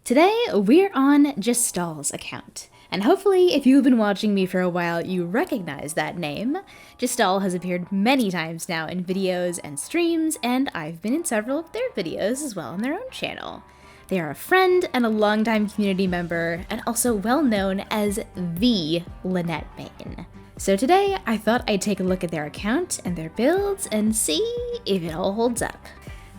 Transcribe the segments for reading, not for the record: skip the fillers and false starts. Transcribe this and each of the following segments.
Today, we're on Jastal's account, and hopefully if you've been watching me for a while, you recognize that name. Jastal has appeared many times now in videos and streams, and I've been in several of their videos as well on their own channel. They are a friend and a longtime community member, and also well known as the Lynette main. So today, I thought I'd take a look at their account and their builds and see if it all holds up.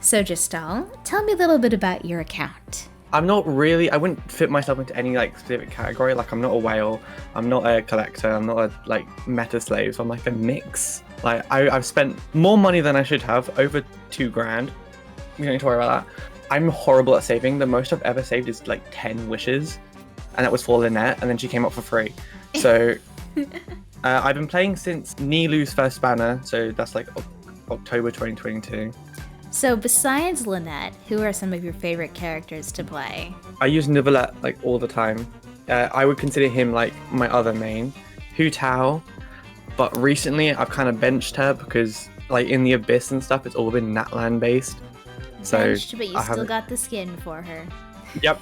So Jastal, tell me a little bit about your account. I wouldn't fit myself into any specific category. I'm not a whale, I'm not a collector, I'm not a meta slave, so I'm a mix. I've spent more money than I should have, over 2 grand. You don't need to worry about that. I'm horrible at saving. The most I've ever saved is 10 wishes, and that was for Lynette, and then she came up for free. So I've been playing since Nilou's first banner, so that's October 2022. So besides Lynette, who are some of your favorite characters to play? I use Neuvillette all the time. I would consider him my other main. Hu Tao, but recently I've kind of benched her because in the Abyss and stuff, it's all been Natlan based. So benched, but you still got the skin for her. Yep,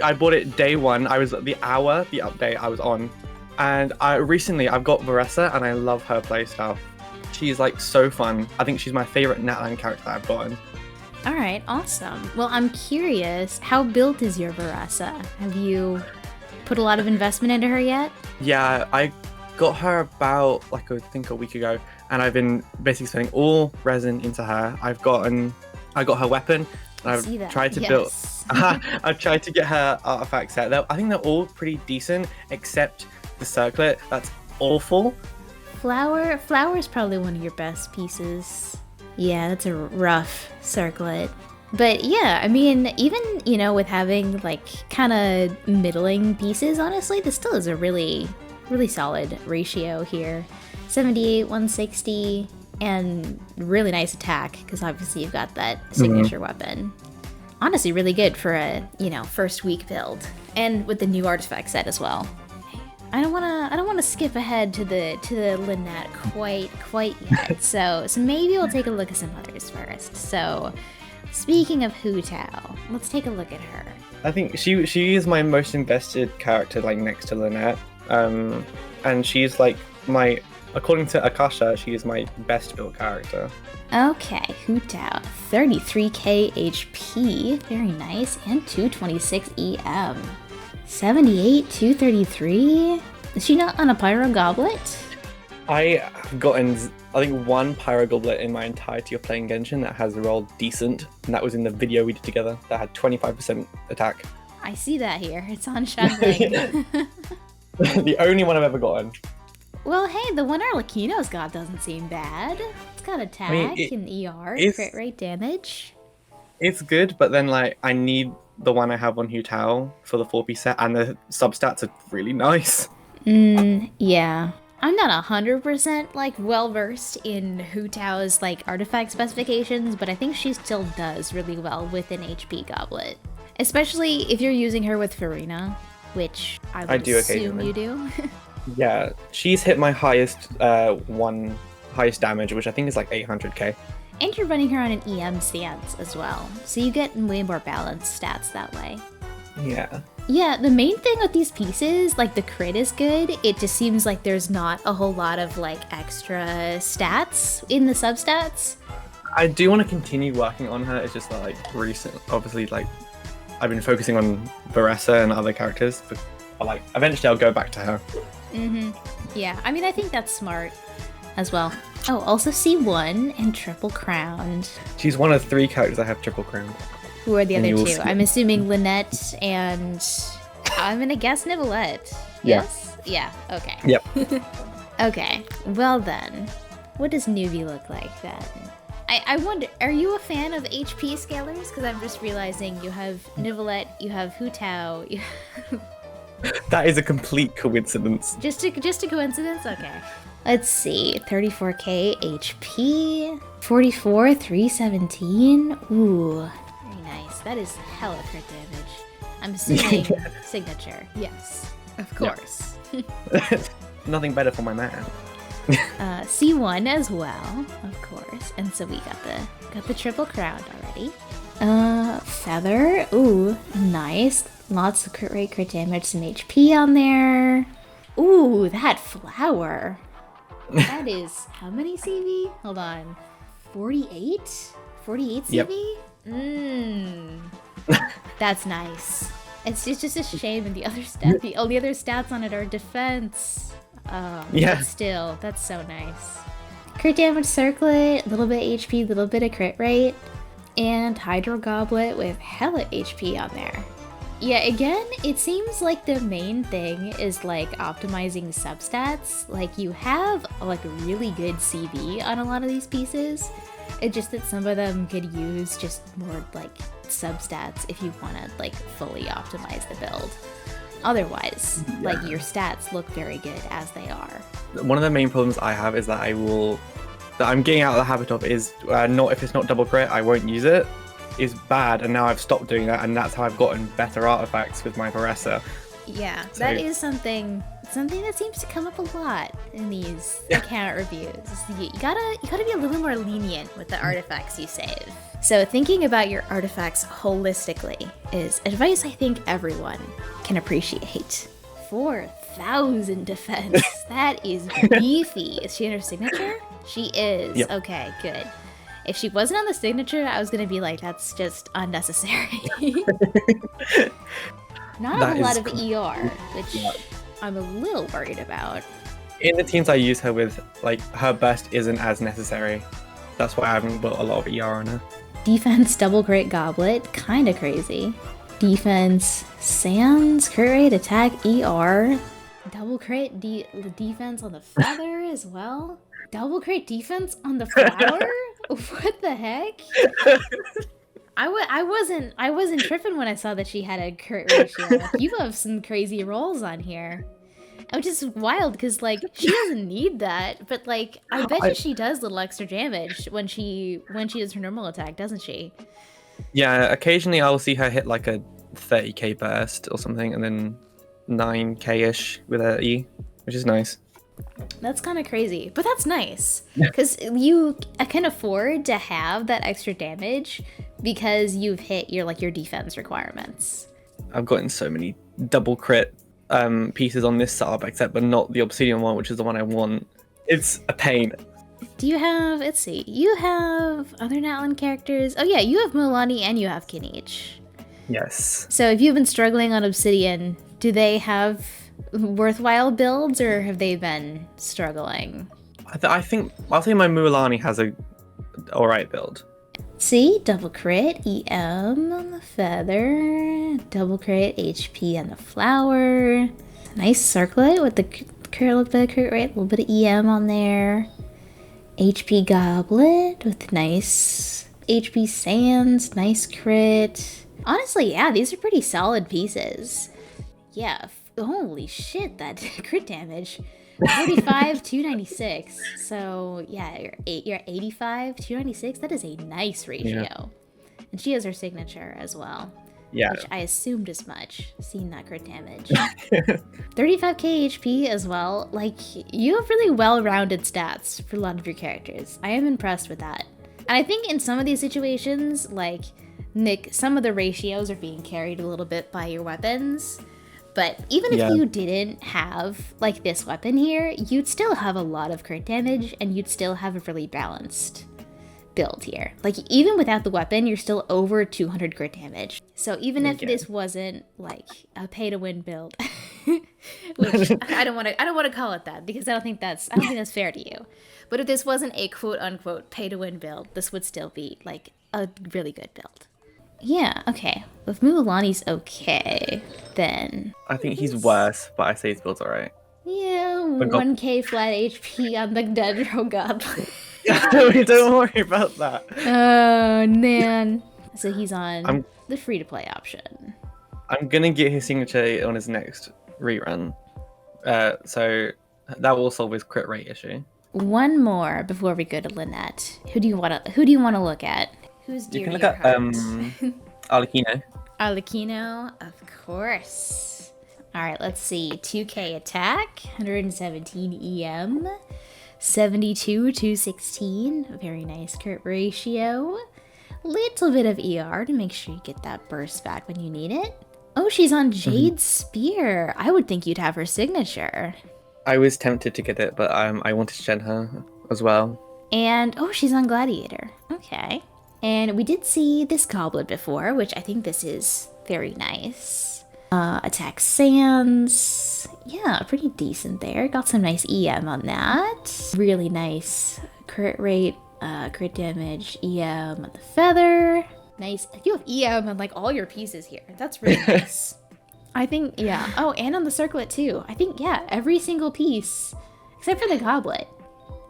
I bought it day one. I was the update I was on, and recently I've got Varessa, and I love her playstyle. She's so fun. I think she's my favorite Natlan character that I've gotten. Alright, awesome. Well, I'm curious, how built is your Varessa? Have you put a lot of investment into her yet? Yeah, I got her about I think a week ago, and I've been basically spending all resin into her. I got her weapon, and I've tried to build. I've tried to get her artifact set. I think they're all pretty decent, except the circlet. That's awful. Flower is probably one of your best pieces. Yeah, that's a rough circlet. But yeah, I mean, even, with having kind of middling pieces, honestly, this still is a really, really solid ratio here. 78, 160, and really nice attack, because obviously you've got that signature weapon. Honestly, really good for a, first week build. And with the new artifact set as well. I don't wanna skip ahead to the Lynette quite yet. So maybe we'll take a look at some others first. So speaking of Hu Tao, let's take a look at her. I think she is my most invested character, next to Lynette. And she's according to Akasha, she is my best built character. Okay, Hu Tao, 33k HP, very nice, and 226 EM. 78, 233? Is she not on a Pyro Goblet? I have gotten, I think, 1 Pyro Goblet in my entirety of playing Genshin that has rolled decent, and that was in the video we did together that had 25% attack. I see that here. It's on Shuddling. The only one I've ever gotten. Well, hey, the one Arlecchino's got doesn't seem bad. It's got attack and ER, crit rate damage. It's good, but then I need the one I have on Hu Tao for the 4-piece set, and the substats are really nice. Yeah. I'm not 100% well-versed in Hu Tao's artifact specifications, but I think she still does really well with an HP goblet. Especially if you're using her with Farina, which I do assume you do. Yeah, she's hit my highest damage, which I think is 800k. And you're running her on an EM stance as well, so you get way more balanced stats that way. Yeah. Yeah, the main thing with these pieces, the crit is good, it just seems like there's not a whole lot of extra stats in the substats. I do want to continue working on her, it's just that recent, obviously I've been focusing on Varessa and other characters, but eventually I'll go back to her. Yeah, I mean, I think that's smart as well. Oh, also C1 and triple crowned. She's one of 3 characters I have triple crowned. Who are the other 2? I'm assuming Lynette and I'm gonna guess Neuvillette. Yes? Yeah, okay. Yep. Okay, well then, what does Neuvy look like then? I wonder, are you a fan of HP scalers? Because I'm just realizing you have Neuvillette, you have Hu Tao, That is a complete coincidence. Just a coincidence? Okay. Let's see, 34k HP, 44, 317. Ooh, very nice. That is hella crit damage. I'm assuming signature. Yes, of course. Nothing better for my man. C1 as well, of course. And so we got the triple crown already. Feather. Ooh, nice. Lots of crit rate, crit damage, some HP on there. Ooh, that flower. That is how many CV? Hold on. 48? 48 CV? That's nice. It's just a shame and the only other stats on it are defense. Yeah. But still, that's so nice. Crit damage circlet, a little bit HP, a little bit of crit rate, and Hydro Goblet with hella HP on there. Yeah, again, it seems like the main thing is like optimizing substats. Like you have like really good CV on a lot of these pieces. It's just that some of them could use just more like substats if you want to like fully optimize the build. Otherwise, like your stats look very good as they are. One of the main problems I have is that I'm getting out of the habit of is not if it's not double crit, I won't use it. Is bad, and now I've stopped doing that, and that's how I've gotten better artifacts with my Baressa. Yeah, that is something that seems to come up a lot in these account reviews. You gotta be a little more lenient with the artifacts you save. So thinking about your artifacts holistically is advice I think everyone can appreciate. 4,000 defense. That is beefy. Is she in her signature? She is. Yep. Okay, good. If she wasn't on the signature, I was gonna be like, that's just unnecessary. Not a lot of ER, which I'm a little worried about. In the teams I use her with, like, her burst isn't as necessary. That's why I haven't built a lot of ER on her. Defense, double crit goblet, kinda crazy. Defense, Sans, crit rate, attack, ER. Double crit, defense on the feather as well. Double crit defense on the flower? What the heck? I wasn't tripping when I saw that she had a crit ratio. You have some crazy rolls on here. Which is wild because like she doesn't need that, but like I bet you she does little extra damage when she does her normal attack, doesn't she? Yeah, occasionally I'll see her hit like a 30k burst or something, and then 9k-ish with her E, which is nice. That's kind of crazy, but that's nice because you can afford to have that extra damage because you've hit your defense requirements. I've gotten so many double crit pieces on this sub, except but not the obsidian one, which is the one I want. It's a pain. Do you have? Let's see. You have other Natlan characters. Oh yeah, you have Mualani and you have Kinich. Yes. So if you've been struggling on obsidian, do they have worthwhile builds or have they been struggling? I think I'll say my Mualani has a alright build. See, double crit EM on the feather, double crit HP on the flower, nice circlet with the little bit of crit rate, a little bit of EM on there, HP goblet with nice HP sands, nice crit. Honestly, yeah, these are pretty solid pieces. Yeah. Holy shit, that crit damage. 45, 296. So yeah, you're 85, 296. That is a nice ratio. Yeah. And she has her signature as well. Yeah. Which I assumed as much, seeing that crit damage. 35k HP as well. Like, you have really well-rounded stats for a lot of your characters. I am impressed with that. And I think in some of these situations, like, Nick, some of the ratios are being carried a little bit by your weapons. But even if you didn't have, like, this weapon here, you'd still have a lot of crit damage, and you'd still have a really balanced build here. Like, even without the weapon, you're still over 200 crit damage. So even if this wasn't, like, a pay-to-win build, which I don't want to call it that, because I don't think that's fair to you. But if this wasn't a quote-unquote pay-to-win build, this would still be, like, a really good build. Yeah, okay. If Mualani's okay, then... I think he's worse, but I say his build's alright. Yeah, 1k flat HP on the Dendro Goblin. Don't worry about that. Oh, man. So he's on the free-to-play option. I'm gonna get his signature on his next rerun. So that will solve his crit rate issue. One more before we go to Lynette. Who do you want to look at? Who's dear to your heart? Arlecchino. Arlecchino, of course. All right, let's see. 2k attack, 117 EM, 72 216. Very nice crit ratio. Little bit of ER to make sure you get that burst back when you need it. Oh, she's on Jade Spear. I would think you'd have her signature. I was tempted to get it, but I wanted to gen her as well. And oh, she's on Gladiator. Okay. And we did see this goblet before, which I think this is very nice. Attack Sands. Yeah, pretty decent there. Got some nice EM on that. Really nice crit rate, crit damage, EM on the feather. Nice. You have EM on like all your pieces here. That's really nice. I think, yeah. Oh, and on the circlet too. I think, yeah, every single piece, except for the goblet,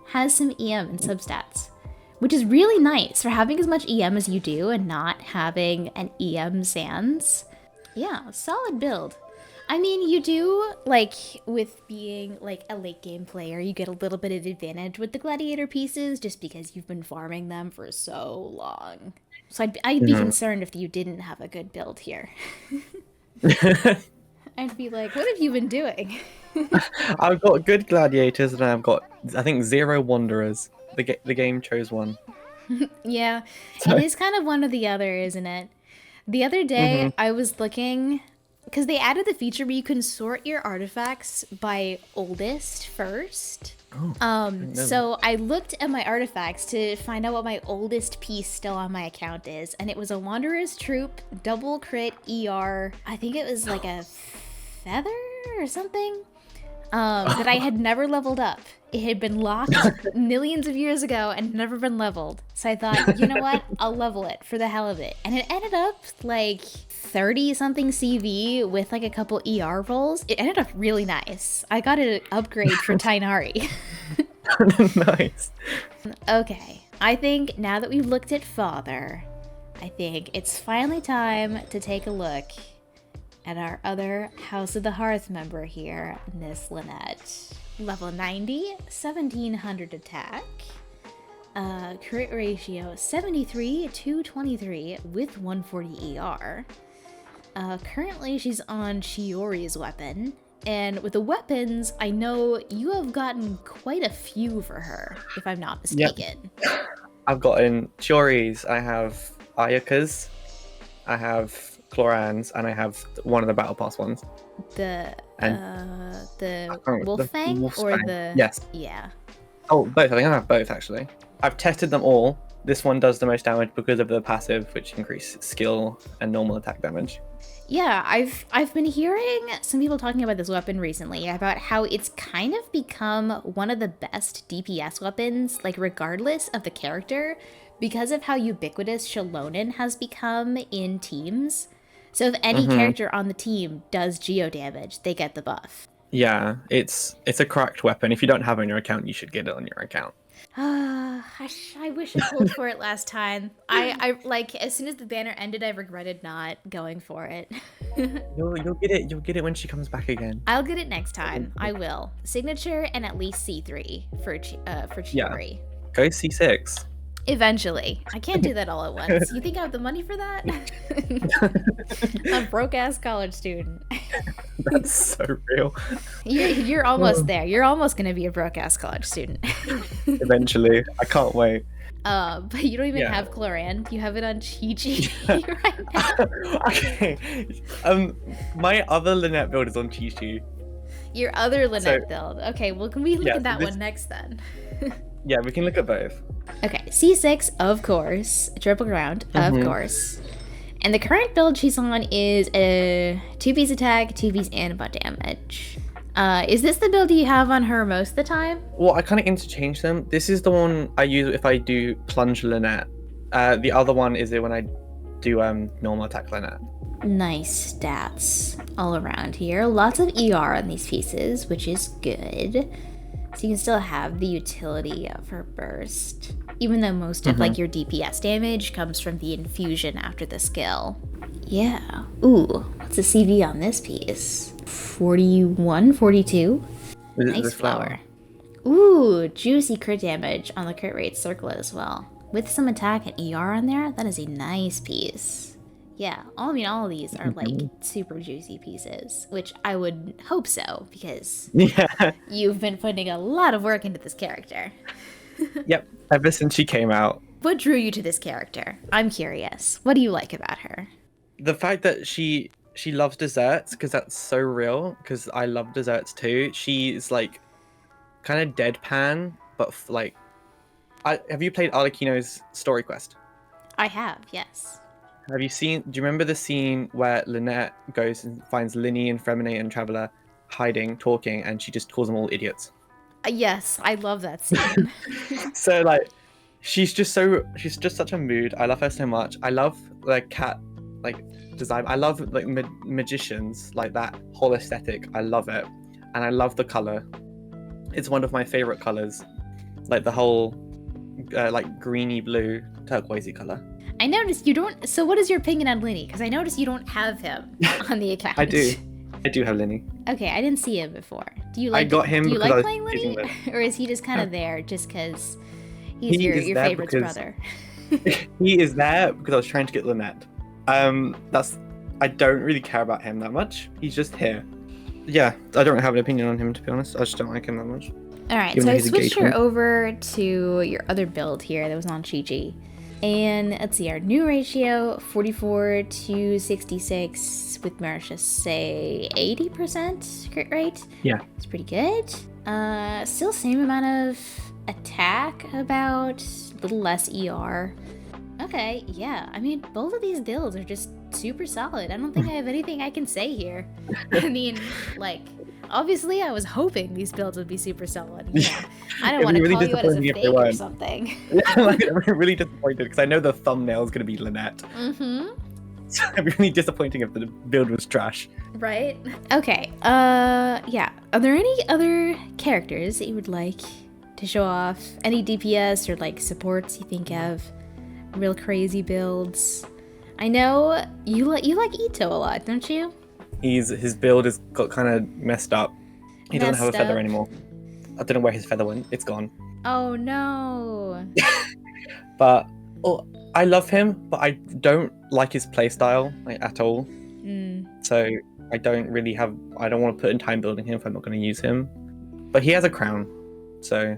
has some EM and substats, which is really nice for having as much EM as you do and not having an EM Sans. Yeah, solid build. I mean, you do, like, with being, like, a late game player, you get a little bit of advantage with the Gladiator pieces just because you've been farming them for so long. So I'd be concerned if you didn't have a good build here. I'd be like, what have you been doing? I've got good gladiators and I've got, I think, 0 wanderers. The game chose one. Yeah, it is kind of one or the other, isn't it? The other day, I was looking, because they added the feature where you can sort your artifacts by oldest first. So I looked at my artifacts to find out what my oldest piece still on my account is, and it was a Wanderer's Troop, double crit ER, I think it was like a feather or something, that I had never leveled up. It had been locked millions of years ago and never been leveled. So I thought, you know what? I'll level it for the hell of it. And it ended up like 30-something CV with like a couple ER rolls. It ended up really nice. I got an upgrade for Tainari. Nice. Okay. I think now that we've looked at Father, I think it's finally time to take a look at our other House of the Hearth member here, Miss Lynette. Level 90, 1700 attack, crit ratio 73 to 23 with 140 ER. Currently she's on Chiori's weapon, and with the weapons, I know you have gotten quite a few for her, if I'm not mistaken. Yep. I've gotten Chiori's, I have Ayaka's, I have Chlorans, and I have one of the Battle Pass ones. The Wolfang or the... Yes. Yeah. Oh, both. I think I have both, actually. I've tested them all. This one does the most damage because of the passive, which increases skill and normal attack damage. Yeah, I've been hearing some people talking about this weapon recently, about how it's kind of become one of the best DPS weapons, like regardless of the character, because of how ubiquitous Xilonen has become in teams. So if any character on the team does geo damage, they get the buff. Yeah, it's a cracked weapon. If you don't have it on your account, you should get it on your account. I wish I pulled for it last time. I like, as soon as the banner ended, I regretted not going for it. You'll get it. You'll get it when she comes back again. I'll get it next time. I will. Signature and at least C3 for Chiori. Yeah. Go C6. Eventually. I can't do that all at once. You think I have the money for that? I'm a broke-ass college student. That's so real. You're almost there. You're almost going to be a broke-ass college student. Eventually. I can't wait. But you don't even have Chloran. You have it on Chi-Chi right now. Okay. My other Lynette build is on Chi-Chi. Your other Lynette build. Okay, well, can we look at that one next then? Yeah, we can look at both. Okay, C6, of course. Triple ground, of course. And the current build she's on is a 2-piece attack, 2-piece animbot damage. Is this the build you have on her most of the time? Well, I kind of interchange them. This is the one I use if I do plunge Lynette. The other one is when I do normal attack Lynette. Nice stats all around here. Lots of ER on these pieces, which is good. So you can still have the utility of her burst, even though most of like your DPS damage comes from the infusion after the skill. Yeah. Ooh, what's the CV on this piece? 41, 42? Nice flower. Ooh, juicy crit damage on the crit rate circlet as well. With some attack and ER on there, that is a nice piece. Yeah, all of these are like super juicy pieces, which I would hope so, because you've been putting a lot of work into this character. Yep, ever since she came out. What drew you to this character? I'm curious. What do you like about her? The fact that she she loves desserts because that's so real. Because I love desserts too. She's like kind of deadpan, but like, have you played Arlecchino's Story Quest? I have, yes. Have you seen? Do you remember the scene where Lynette goes and finds Linny and Fremine and Traveler hiding, talking, and she just calls them all idiots? Yes, I love that scene. So like, she's just such a mood. I love her so much. I love the cat like design. I love like magicians, like that whole aesthetic. I love it, and I love the color. It's one of my favorite colors, like the whole like greeny blue turquoisey color. I noticed you don't. So, what is your opinion on Linny? Because I noticed you don't have him on the account. I do have Linny. Okay, I didn't see him before. Do you like? I got him. Do you because like I was playing Linny, using or is he just kind of there just because he's He your is there favorite's because- brother? He is there because I was trying to get Lynette. I don't really care about him that much. He's just here. Yeah, I don't have an opinion on him to be honest. I just don't like him that much. All right, Even so though I he's a switched her gay twin. over to your other build here that was on Chi-Chi. And let's see, our new ratio, 44 to 66, with Marisha, say 80% crit rate. Yeah. It's pretty good. Still same amount of attack, about a little less ER. Okay, yeah, I mean, both of these builds are just super solid. I don't think I have anything I can say here. I mean, like, obviously I was hoping these builds would be super solid. Yeah. I don't It'd want be to really call you out as a disappointing if they fake or weren't. something. Like, I'm really disappointed because I know the thumbnail is going to be Lynette. Mm-hmm. So it'd be really disappointing if the build was trash. Right? Okay, yeah. Are there any other characters that you would like to show off? Any DPS or, like, supports you think have real crazy builds? I know you like Ito a lot, don't you? His build has got kind of messed up. He doesn't have a Messed feather up. anymore. I don't know where his feather went. It's gone. Oh no. But I love him, but I don't like his playstyle like at all. So I don't want to put in time building him if I'm not going to use him. But he has a crown, so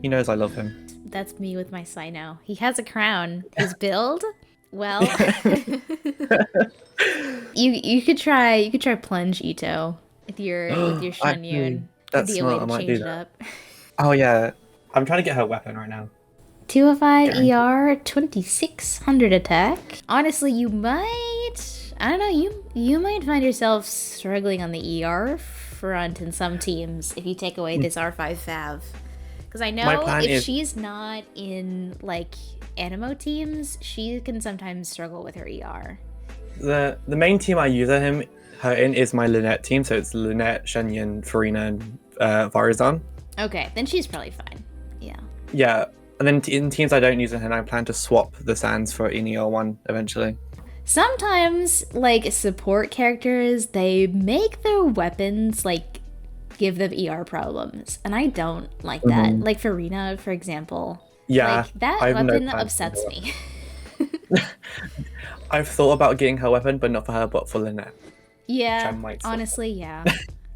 he knows I love him. That's me with my Sino. He has a crown. His build? Well, you could try plunge Ito with your Shunyun. That's Could be a way smart. I to might change do it that. up. Oh yeah, I'm trying to get her weapon right now. 205 Guaranteed. ER, 2600 attack. Honestly, you might, I don't know, you might find yourself struggling on the ER front in some teams if you take away this R5 Fav. Because I know if she's not in, like, Animo teams, she can sometimes struggle with her ER. The main team I use her in is my Lynette team, so it's Lynette, Shenyan, Farina, and Varizan. Okay, then she's probably fine. Yeah. Yeah, and then in teams I don't use her, and I plan to swap the Sands for ER1 eventually. Sometimes, like, support characters, they make their weapons, like, give them ER problems, and I don't like that. Mhm. Like Farina, for example. Yeah, Like, that I have no weapon plans upsets for me. I've thought about getting her weapon, but not for her, but for Lynette. Yeah, I might swap. honestly, yeah.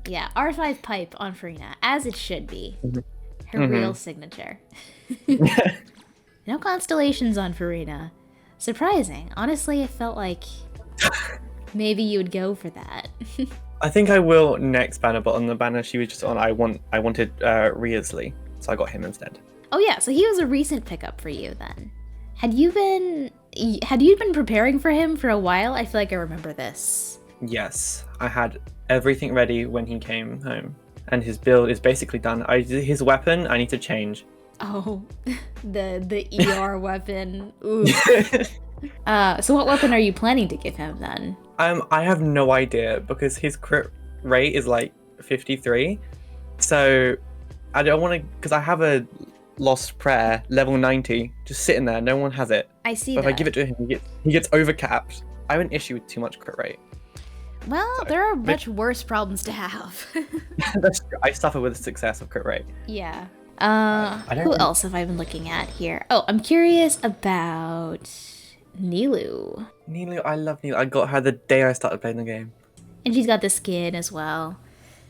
Yeah, R5 pipe on Farina, as it should be. Mhm. Her Mhm. real signature. No constellations on Farina. Surprising. Honestly, it felt like maybe you would go for that. I think I will next banner, but on the banner she was just on, I wanted Riasley, so I got him instead. Oh yeah, so he was a recent pickup for you then. Had you been preparing for him for a while? I feel like I remember this. Yes, I had everything ready when he came home, and his build is basically done. His weapon I need to change. Oh, the ER weapon. Ooh. So what weapon are you planning to give him then? I have no idea because his crit rate is like 53, so I don't want to, because I have a Lost Prayer level 90 just sitting there. No one has it. I see But that. if I give it to him, he gets overcapped. I have an issue with too much crit rate. Well, So, there are much worse problems to have. I suffer with the success of crit rate. Yeah. I don't Who really- else have I been looking at here? Oh, I'm curious about Nilu. Nilu, I love Nilu. I got her the day I started playing the game. And she's got the skin as well.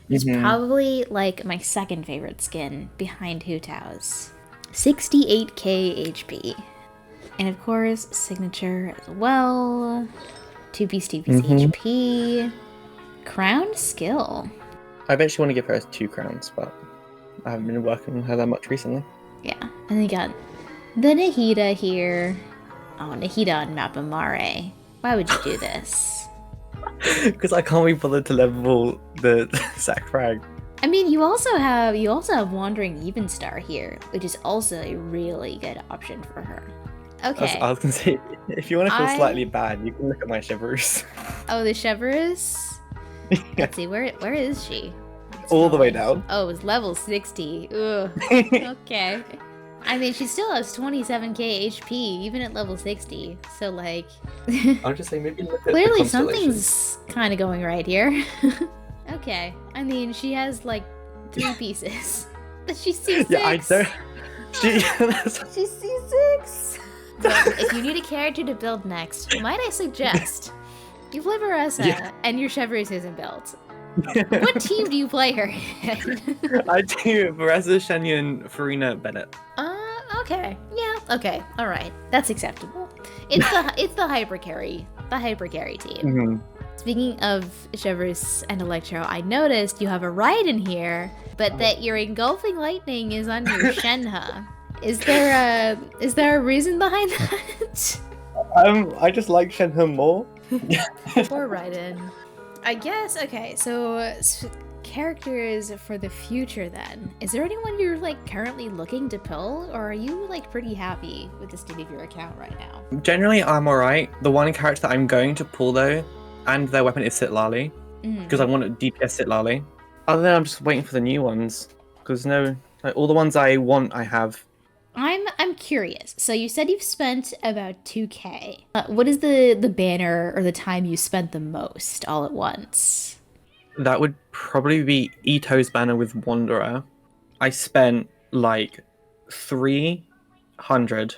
It's Mhm. probably like my second favorite skin behind Hu Tao's. 68k HP. And of course, signature as well. 2-piece Mhm. HP. Crown skill. I eventually want to give her 2 crowns, but I haven't been working on her that much recently. Yeah. And then you got the Nahida here. Oh, Nahida on Mapamare. Why would you do this? Because I can't be bothered to level the sack frag. I mean, you also have Wandering Evenstar here, which is also a really good option for her. Okay. I was gonna say, if you want to feel slightly bad, you can look at my Chevreuse. Oh, the Chevreuse? Let's see, where is she? All the way down. Oh, it's level 60. Ugh. Okay. I mean, she still has 27k HP, even at level 60. So, like... I'll just say maybe look at clearly the something's kind of going right here. Okay. I mean, she has, like, 3 pieces. But she's C6! Yeah, I don't... She's C6! Well, if you need a character to build next, might I suggest you play Maressa and your Chevreuse isn't built. What team do you play her in? I do Maressa, Shenyan, Farina, Bennett. Okay. Yeah, okay. Alright. That's acceptable. It's the hyper carry. The hyper carry team. Mm-hmm. Speaking of Chevreuse and Electro, I noticed you have a ride in here, but that your Engulfing Lightning is on your Shenhe. Is there a reason behind that? I just like Shenhe more. Poor Raiden. I guess, okay, so characters for the future then. Is there anyone you're like currently looking to pull, or are you like pretty happy with the state of your account right now? Generally, I'm alright. The one character that I'm going to pull though, and their weapon is Sitlali, because I want a DPS Sitlali. Other than I'm just waiting for the new ones, because all the ones I want, I have. I'm curious. So you said you've spent about 2k. What is the banner or the time you spent the most all at once? That would probably be Ito's banner with Wanderer. I spent like 300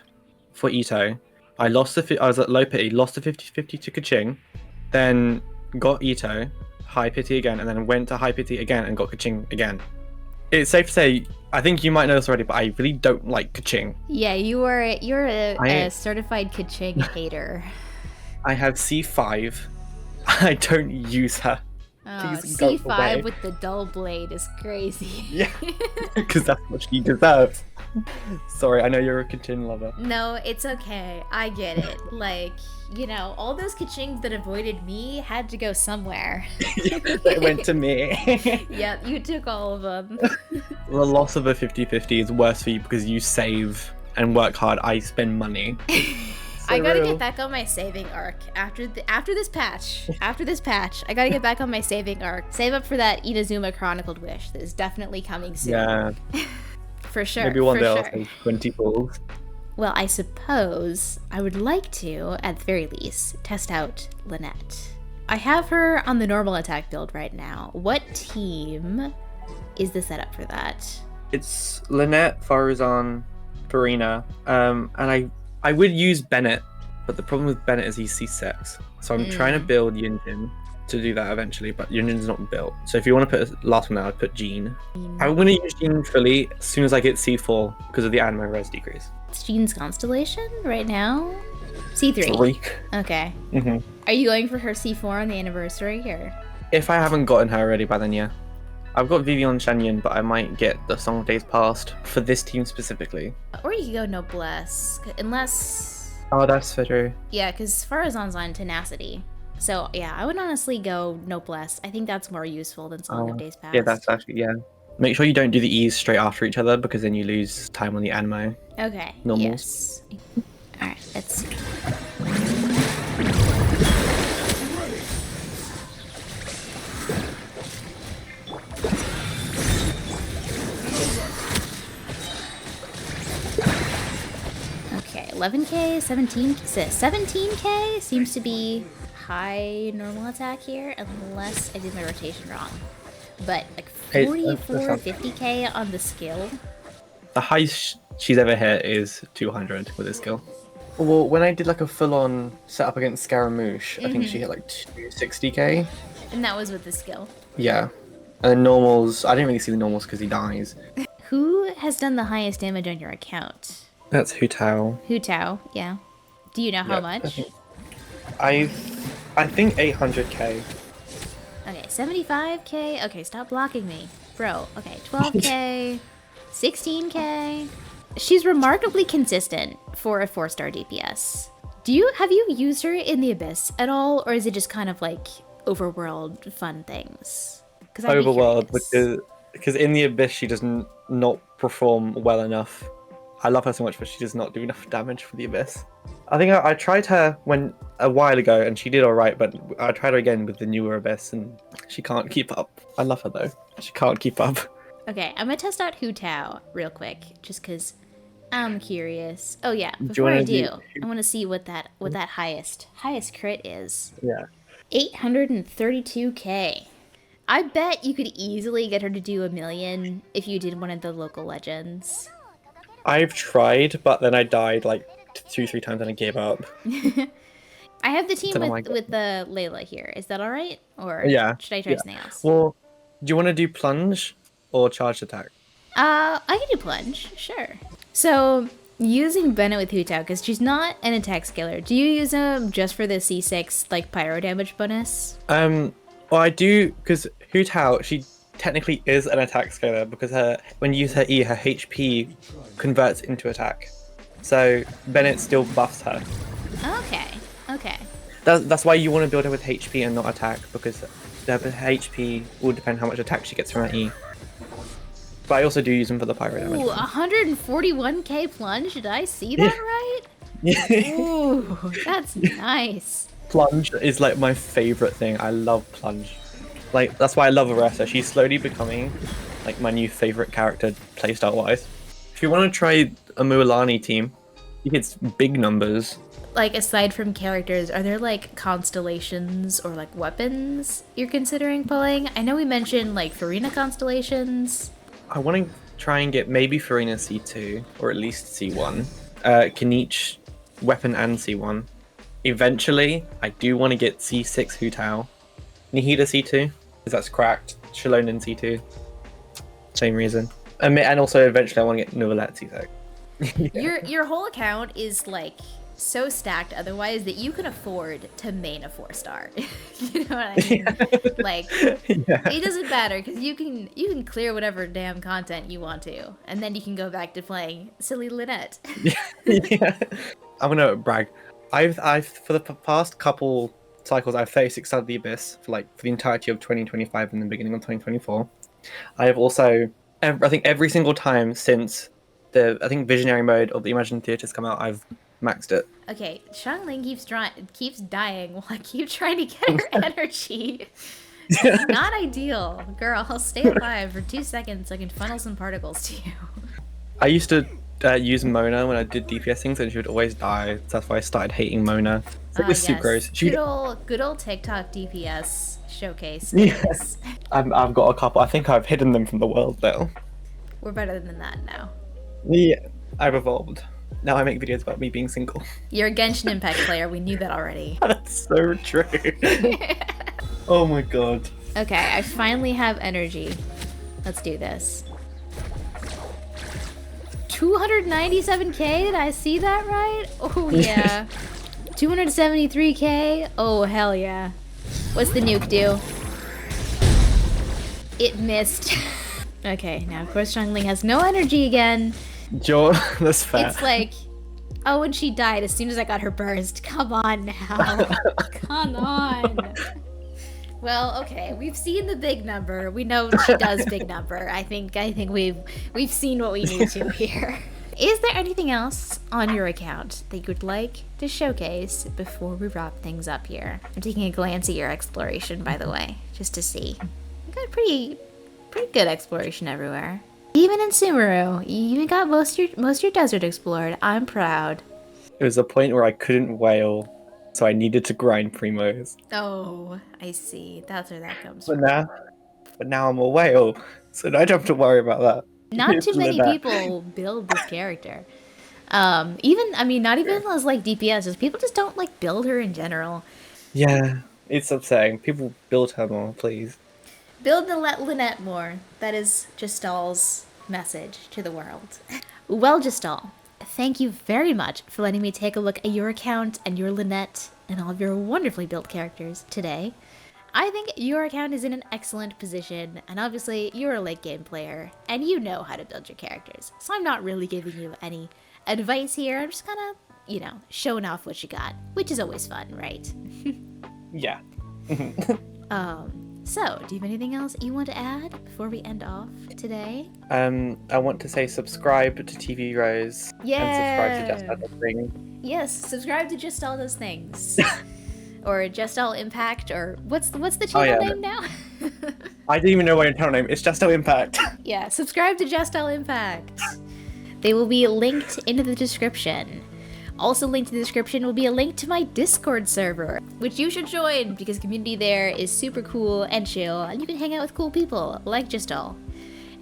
for Ito. I was at low pity, lost the 50-50 to Kaching, then got Ito, high pity again, and then went to high pity again and got Kaching again. It's safe to say, I think you might know this already, but I really don't like Kaching. Yeah, you're a certified Kaching hater. I have C5. I don't use her. Oh, C5 with the dull blade is crazy. Yeah, because that's what she deserves. Sorry, I know you're a Kaching lover. No, it's okay. I get it. Like, you know, all those Kachings that avoided me had to go somewhere. They went to me. Yep, you took all of them. The loss of a 50-50 is worse for you because you save and work hard. I spend money. I gotta get back on my saving arc after this patch. After this patch, I gotta get back on my saving arc. Save up for that Inazuma Chronicled Wish that is definitely coming soon. Yeah. For sure. Maybe one day I'll save 20 pulls. Well, I suppose I would like to, at the very least, test out Lynette. I have her on the normal attack build right now. What team is the setup for that? It's Lynette, Farazan, Farina, and I would use Bennett, but the problem with Bennett is he's C6. So I'm trying to build Yunjin to do that eventually, but Yunjin's not built. So if you want to put a last one out, I'd put Jean. I'm going to use Jean fully as soon as I get C4 because of the anime res decrease. It's Jean's Constellation right now? C3. 3. Okay. Mm-hmm. Are you going for her C4 on the anniversary or? If I haven't gotten her already by then, yeah. I've got Vivian Shanyan, but I might get the Song of Days Past for this team specifically. Or you could go Noblesse, unless... Oh, that's for true. Yeah, because Farazan's on Tenacity. So, yeah, I would honestly go Noblesse. I think that's more useful than Song of Days Past. Yeah, that's actually, yeah. Make sure you don't do the E's straight after each other, because then you lose time on the anime. Okay, Normals. yes. Alright, let's see. Okay, 11k, 17k seems to be high normal attack here, unless I did my rotation wrong. But like 44, 50k on the skill. The highest she's ever hit is 200 with this skill. Well, when I did like a full-on setup against Scaramouche, I think she hit like 260k. And that was with the skill. Yeah. And then normals, I didn't really see the normals because he dies. Who has done the highest damage on your account? That's Hu Tao. Hu Tao, yeah. Do you know how much? I think 800k. Okay, 75k. Okay, stop blocking me. Bro, okay, 12k, 16k. She's remarkably consistent for a 4-star DPS. Have you used her in the Abyss at all, or is it just kind of like overworld fun things? Because I'd be Overworld, curious. because in the Abyss she doesn't not perform well enough. I love her so much, but she does not do enough damage for the Abyss. I think I tried her a while ago, and she did all right, but I tried her again with the newer Abyss, and she can't keep up. I love her though. She can't keep up. Okay, I'm gonna test out Hu Tao real quick, just because I'm curious. Oh yeah, Do you before I want to do, do? I want to see what that highest crit is. Yeah. 832k. I bet you could easily get her to do 1,000,000 if you did one of the local legends. I've tried, but then I died like 2, 3 times and I gave up. I have the team Don't know why. with the Layla here. Is that all right, or Yeah. should I try Yeah. something else? Well, do you want to do plunge or charged attack? I can do plunge, sure. So using Bennett with Hu Tao, because she's not an attack scaler. Do you use them just for the C6 like pyro damage bonus? Well, I do, because Hu Tao, she technically is an attack scaler because when you use her E, her HP converts into attack. So Bennett still buffs her. Okay, okay. That's why you want to build her with HP and not attack, because the HP will depend how much attack she gets from her E. But I also do use them for the pyro damage. Ooh, 141k plunge. Did I see that right? Yeah. Ooh, that's nice. Plunge is like my favorite thing. I love Plunge. Like, that's why I love Aressa. She's slowly becoming like my new favorite character playstyle wise. If you want to try a Mualani team, you get big numbers. Like, aside from characters, are there like constellations or like weapons you're considering pulling? I know we mentioned like Farina constellations. I want to try and get maybe Farina C2 or at least C1. Kinich weapon and C1. Eventually, I do want to get C6 Hu Tao. Nihida C2, because that's cracked. Xilonen C2. Same reason. And also, eventually, I want to get Neuvillette C6. Yeah. Your whole account is like so stacked otherwise that you can afford to main a 4-star. You know what I mean? Yeah. Like, Yeah. it doesn't matter because you can clear whatever damn content you want to, and then you can go back to playing silly Lynette. Yeah. I'm gonna brag. I've for the past couple cycles, I've 36 started the Abyss for the entirety of 2025 and the beginning of 2024. I have also, I think every single time since I think Visionary mode of the Imagined Theatre's come out, I've maxed it. Okay, Xiangling keeps dying while I keep trying to get her energy. It's not ideal. Girl, I'll stay alive for 2 seconds so I can funnel some particles to you. I used to use Mona when I did DPS things, and she would always die. So that's why I started hating Mona. It was super gross. Good old TikTok DPS showcase. Yes. I've got a couple. I think I've hidden them from the world now. We're better than that now. Yeah, I've evolved. Now I make videos about me being single. You're a Genshin Impact player. We knew that already. That's so true. Oh my god. Okay, I finally have energy. Let's do this. 297k? Did I see that right? Oh yeah. 273k? Oh hell yeah. What's the nuke do? It missed. Okay, now of course Xiangling has no energy again. Joe, that's fair. It's like, oh, and she died as soon as I got her burst. Come on now. Come on. Well, okay, we've seen the big number. We know she does big number. I think we've seen what we need to here. Is there anything else on your account that you would like to showcase before we wrap things up here? I'm taking a glance at your exploration, by the way, just to see. You got pretty good exploration everywhere. Even in Sumeru, you even got most of your desert explored. I'm proud. It was a point where I couldn't whale, so I needed to grind primos. Oh, I see. That's where that comes But from. now I'm a whale, so I don't have to worry about that. Not too many people build this character. Not even as like DPS, just people just don't like build her in general. Yeah, it's upsetting. People build her more, please. Build the Lynette more. That is Jastal's message to the world. Well, Jastal, thank you very much for letting me take a look at your account and your Lynette and all of your wonderfully built characters today, I think your account is in an excellent position, and obviously you're a late game player, and you know how to build your characters. So I'm not really giving you any advice here, I'm just kind of, you know, showing off what you got, which is always fun, right? Yeah. So, do you have anything else you want to add before we end off today? I want to say subscribe to TV Rose. Yeah. And subscribe to Jastal Thing. Yes, subscribe to Just All Those Things. Or Just All Impact, or what's the channel name now? I didn't even know what your channel name. It's Jastal Impact. Yeah, subscribe to Just All Impact. They will be linked into the description. Also linked in the description will be a link to my Discord server, which you should join because community there is super cool and chill, and you can hang out with cool people like Jastal.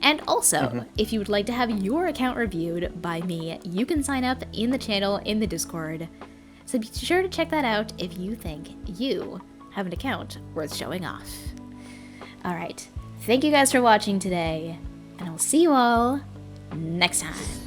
And also, if you would like to have your account reviewed by me, you can sign up in the channel in the Discord. So be sure to check that out if you think you have an account worth showing off. Alright, thank you guys for watching today, and I'll see you all next time.